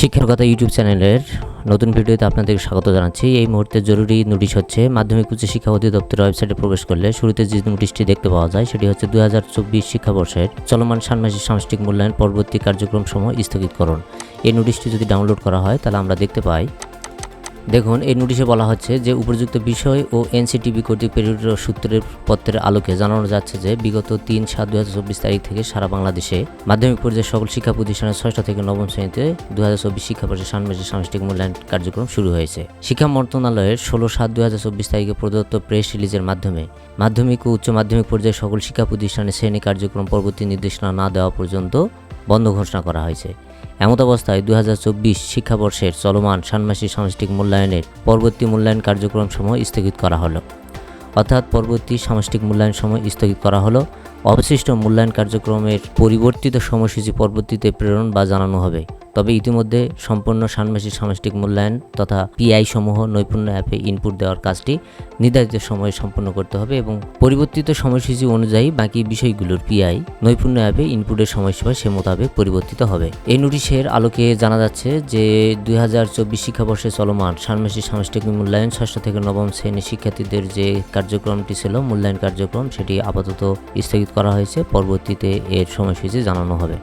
শিক্ষার কথা ইউটিউব চ্যানেলের নতুন ভিডিওতে আপনাদের স্বাগত জানাচ্ছি। এই মুহূর্তে জরুরি নোটিশ হচ্ছে, মাধ্যমিক উচ্চ শিক্ষা অধিদপ্তরের ওয়েবসাইটে প্রবেশ করলে শুরুতে যে নোটিশটি দেখতে পাওয়া যায় সেটি হচ্ছে 2024 শিক্ষাবর্ষের চলমান ষান্মাসিক সামষ্টিক মূল্যায়ন পরবর্তী কার্যক্রম সমূহ স্থগিতকরণ। এই নোটিশটি যদি ডাউনলোড করা হয় তাহলে আমরা দেখতে পাই, দেখুন এই নোটিশে বলা হচ্ছে যে উপযুক্ত বিষয় ও এনসিটিবি কর্তৃক প্রেরিত সূত্রের পত্রের আলোকে জানানো যাচ্ছে যে বিগত 3/7/2024 তারিখ থেকে সারা বাংলাদেশে মাধ্যমিক পর্যায়ের সকল শিক্ষা প্রতিষ্ঠানের 6ষ্ঠ থেকে 9ম শ্রেণীতে 2024 শিক্ষাবর্ষের ষান্মাসিক সামষ্টিক মূল্যায়ন কার্যক্রম শুরু হয়েছে। শিক্ষা মন্ত্রণালয়ের 16/7/2024 তারিখে প্রদত্ত প্রেস রিলিজের মাধ্যমে মাধ্যমিক ও উচ্চ মাধ্যমিক পর্যায়ের সকল শিক্ষা প্রতিষ্ঠানের শ্রেণী কার্যক্রম পরবর্তী নির্দেশনা না দেওয়া পর্যন্ত বন্ধ ঘোষণা করা হয়েছে। এমত অবস্থায় 2024 শিক্ষাবর্ষের চলমান ষান্মাসিক সামষ্টিক মূল্যায়নের পরবর্তী মূল্যায়ন কার্যক্রম সমূহ স্থগিত করা হলো। অর্থাৎ পরবর্তী সামষ্টিক মূল্যায়ন সমূহ স্থগিত করা হলো। অবশিষ্ট মূল্যায়ন কার্যক্রমের পরিবর্তিত সময়সূচি পরবর্তীতে প্রেরণ বা জানানো হবে। তবে ইতিমধ্যে সম্পূর্ণ ষান্মাসিক সামষ্টিক মূল্যায়ন তথা পিআই সমূহ নৈপুণ্য অ্যাপে ইনপুট দেওয়ার কাজটি নির্ধারিত সময়ে সম্পন্ন করতে হবে এবং পরিবর্তিত সময়সূচি অনুযায়ী বাকি বিষয়গুলোর পিআই নৈপুণ্য অ্যাপে ইনপুটের সময়সীমা সে মোতাবেক পরিবর্তিত হবে। এই নোটিশের আলোকে জানা যাচ্ছে যে 2024 শিক্ষাবর্ষে চলমান ষান্মাসিক সামষ্টিক মূল্যায়ন 6ষ্ঠ থেকে 9ম শ্রেণীর শিক্ষার্থীদের যে কার্যক্রমটি ছিল মূল্যায়ন কার্যক্রম সেটি আপাতত স্থগিত করা হয়েছে। পরবর্তীতে এর সময়সূচি জানানো হবে।